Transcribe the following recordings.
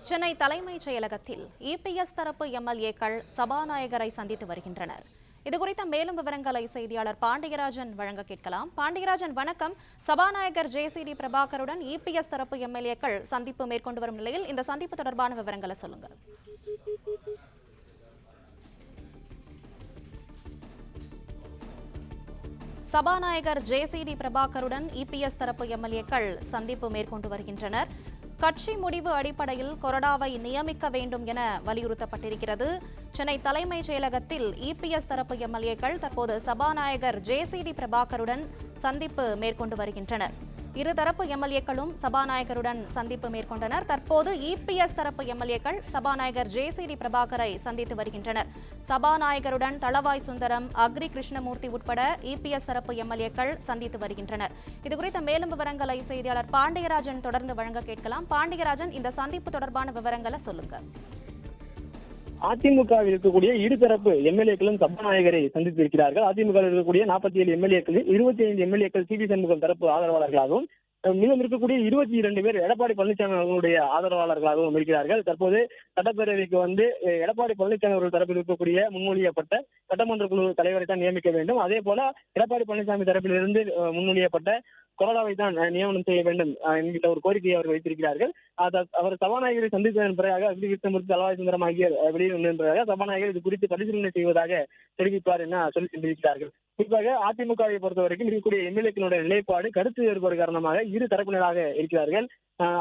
சென்னை தலைமைச் செயலகத்தில் இபிஎஸ் தரப்பு எம்எல்ஏக்கள் சபாநாயகரை சந்தித்து வருகின்றனர். இதுகுறித்த மேலும் விவரங்களை செய்தியாளர் பாண்டியராஜன் வழங்க கேட்கலாம். பாண்டியராஜன், வணக்கம். சபாநாயகர் ஜேசிடி பிரபாகருடன் இபிஎஸ் தரப்பு எம்எல்ஏக்கள் சந்திப்பு மேற்கொண்டு வரும் நிலையில் இந்த சந்திப்பு தொடர்பான விவரங்களை சொல்லுங்க. சபாநாயகர் ஜேசிடி பிரபாகருடன் இபிஎஸ் தரப்பு எம்எல்ஏக்கள் சந்திப்பு மேற்கொண்டு வருகின்றனர். கட்சி முடிவு அடிப்படையில் கொறடாவை நியமிக்க வேண்டும் என வலியுறுத்தப்பட்டிருக்கிறது. சென்னை தலைமைச் செயலகத்தில் இபிஎஸ் தரப்பு எம்எல்ஏக்கள் தற்போது சபாநாயகர் ஜேசிடி பிரபாகருடன் சந்திப்பு மேற்கொண்டு வருகின்றனர். இருதரப்பு எம்எல்ஏக்களும் சபாநாயகருடன் சந்திப்பு மேற்கொண்டனர். தற்போது இபிஎஸ் தரப்பு எம்எல்ஏக்கள் சபாநாயகர் ஜேசிடி பிரபாகரை சந்தித்து வருகின்றனர். சபாநாயகருடன் தளவாய் சுந்தரம், அக்ரி கிருஷ்ணமூர்த்தி உட்பட இபிஎஸ் தரப்பு எம்எல்ஏக்கள் சந்தித்து வருகின்றனர். இதுகுறித்த மேலும் விவரங்களை செய்தியாளர் பாண்டியராஜன் தொடர்ந்து வழங்க கேட்கலாம். பாண்டியராஜன், இந்த சந்திப்பு தொடர்பான விவரங்களை சொல்லுங்க. அதிமுகவில் இருக்கக்கூடிய இருதரப்பு எம்எல்ஏக்களும் சபாநாயகரை சந்தித்திருக்கிறார்கள். அதிமுகவில் இருக்கக்கூடிய 47 எம்எல்ஏக்களில் 25 எம்எல்ஏக்கள் சிவி சண்முகம் தரப்பு ஆதரவாளர்களாகவும், மீதம் இருக்கக்கூடிய 22 பேர் எடப்பாடி பழனிசாமி அவர்களுடைய ஆதரவாளர்களாகவும் இருக்கிறார்கள். தற்போது சட்டப்பேரவைக்கு எடப்பாடி பழனிசாமி அவர்கள் தரப்பில் இருக்கக்கூடிய முன்மொழியப்பட்ட சட்டமன்ற குழு தலைவரை தான் நியமிக்க வேண்டும். அதே போல எடப்பாடி பழனிசாமி தரப்பிலிருந்து முன்மொழியப்பட்ட கொறடாவை தான் நியமனம் செய்ய வேண்டும் என்கிற ஒரு கோரிக்கையை அவர் வைத்திருக்கிறார்கள். அவர் சபாநாயகரை சந்தித்ததன் பிறகு அக்ரி கிருஷ்ணமூர்த்தி, தளவாய் சுந்தரம் ஆகியோர் வெளியிடுவதன் சபாநாயகர் இது குறித்து பரிசீலனை செய்வதாக தெரிவிப்பார் என சொல்லி சென்றிருக்கிறார்கள். குறிப்பாக அதிமுகவை பொறுத்தவரைக்கும் இருக்கக்கூடிய எம்எல்ஏக்களுடைய நிலைப்பாடு கருத்து வேறுபாடு காரணமாக இரு தரப்பினராக இருக்கிறார்கள்.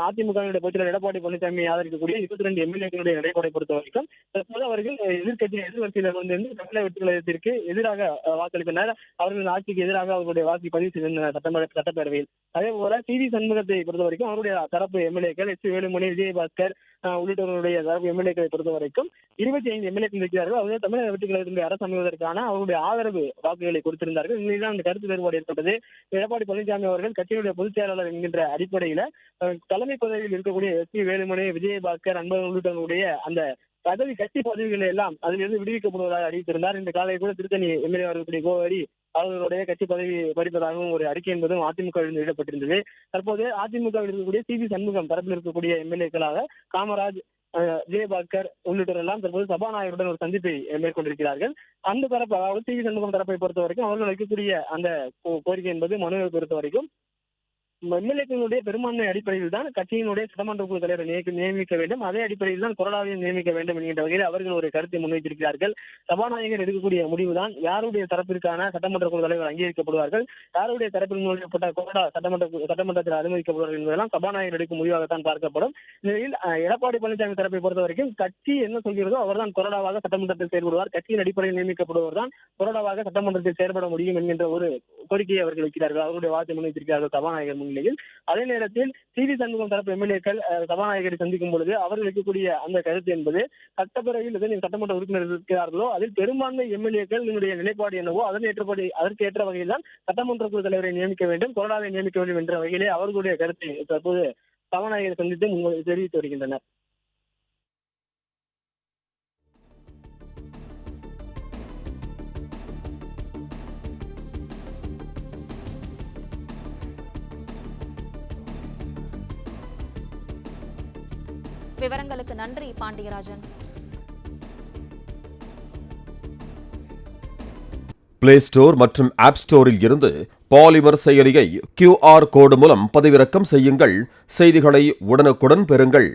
அதிமுகவினுடைய பொதுச்செயலாளர் எடப்பாடி பழனிசாமி ஆதரிக்கக்கூடிய 22 எம்எல்ஏக்களுடைய நிலைப்பாடை பொறுத்த வரைக்கும் தற்போது அவர்கள் எதிர்வரிசையில் தமிழக வெற்றி கழகத்திற்கு எதிராக வாக்களித்தனர். அவர்கள் ஆட்சிக்கு எதிராக அவர்களுடைய வாக்கு பதிவு செய்தனர் சட்டப்பேரவையில். அதே போல சிவி சண்முகத்தை பொறுத்த வரைக்கும் அவருடைய தரப்பு எம்எல்ஏக்கள் எஸ். வேலுமணி, விஜயபாஸ்கர் உள்ளிட்டவர்களுடைய தரப்பு எம்எல்ஏக்களை பொறுத்த வரைக்கும் 25 எம்எல்ஏக்கள் இருக்கிறார்கள். அவர்கள் தமிழக வெற்றி கழகத்தினுடைய அரசு அமைவதற்கான அவருடைய ஆதரவு வாக்குகளை கொடுத்திருந்தார்கள். இந்நிலையில் அந்த கருத்து வேறுபாடு ஏற்பட்டது. எடப்பாடி பழனிசாமி அவர்கள் கட்சியினுடைய பொதுச் செயலாளர் என்கின்ற அடிப்படையில தலைமை பதவியில் இருக்கக்கூடிய எஸ். வேலுமணி, விஜயபாஸ்கர், அன்பழகன் உள்ளிட்டவர்களுடைய அந்த கட்சி பதவிகளை எல்லாம் அதிலிருந்து விடுவிக்கப்படுவதாக அறிவித்திருந்தார். இந்த காலையில் கூட திருத்தணி எம்எல்ஏ அவர்களுடைய கோவரி அவர்களுடைய கட்சி பதவி பறிப்பதாகவும் ஒரு அறிக்கை என்பதும் அதிமுகவில் வெளியிடப்பட்டிருந்தது. தற்போது அதிமுகவில் இருக்கக்கூடிய சிவி சண்முகம் தரப்பில் இருக்கக்கூடிய எம்எல்ஏக்களாக காமராஜ், விஜயபாஸ்கர் உள்ளிட்டோர் எல்லாம் தற்போது சபாநாயகருடன் ஒரு சந்திப்பை மேற்கொண்டிருக்கிறார்கள். அந்த தரப்பு, அதாவது சிவி சண்முகம் தரப்பை பொறுத்த வரைக்கும் அவர்கள் வைக்கக்கூடிய அந்த கோரிக்கை என்பது மனுவை பொறுத்த வரைக்கும் எம்எல்ஏக்களுடைய பெரும்பான்மை அடிப்படையில் தான் கட்சியினுடைய சட்டமன்ற குழு தலைவரை நியமிக்க வேண்டும், அதே அடிப்படையில் தான் கொறடாவையும் நியமிக்க வேண்டும் என்கின்ற வகையில் அவர்கள் ஒரு கருத்தை முன்வைத்திருக்கிறார்கள். சபாநாயகர் எடுக்கக்கூடிய முடிவுதான் யாருடைய தரப்பிற்கான சட்டமன்ற குழு தலைவர் அங்கீகரிக்கப்படுவார்கள், யாருடைய தரப்பில் முன்வைக்கப்பட்ட கொறடா சட்டமன்றத்தில் அனுமதிக்கப்படுவார்கள் என்பதெல்லாம் சபாநாயகர் எடுக்கும் முடிவாகத்தான் பார்க்கப்படும். நிலையில் எடப்பாடி பழனிசாமி தரப்பை பொறுத்த வரைக்கும் கட்சி என்ன சொல்கிறதோ அவர்தான் கொறடாவாக சட்டமன்றத்தில் செயல்படுவார், கட்சியின் அடிப்படையில் நியமிக்கப்படுவர் தான் கொறடாவாக சட்டமன்றத்தில் செயல்பட முடியும் என்கின்ற ஒரு கோரிக்கையை அவர்கள் வைக்கிறார்கள். அவருடைய வார்த்தை முன்வைத்திருக்கிறார்கள் சபாநாயகர் முன்னிலையில். அதே நேரத்தில் சிவி சண்முகம் தரப்பு எம்எல்ஏக்கள் சபாநாயகரை சந்திக்கும் பொழுது அவர்கள் வைக்கக்கூடிய அந்த கருத்து என்பது சட்டப்பேரவையில் சட்டமன்ற உறுப்பினர் இருக்கிறார்களோ அதில் பெரும்பான்மை எம்எல்ஏக்கள் நிலைப்பாடு என்னவோ அதற்கு ஏற்ற வகையில் தான் சட்டமன்ற குழு தலைவரை நியமிக்க வேண்டும், கொறடாவை நியமிக்க வேண்டும் என்ற வகையிலே அவர்களுடைய கருத்தை தற்போது சபாநாயகரை சந்தித்து தெரிவித்து வருகின்றனர். விவரங்களுக்கு நன்றி பாண்டியராஜன். பிளே ஸ்டோர் மற்றும் ஆப் ஸ்டோரில் இருந்து பாலிமர் செயலியை QR கோடு மூலம் பதிவிறக்கம் செய்யுங்கள். செய்திகளை உடனுக்குடன் பெறுங்கள்.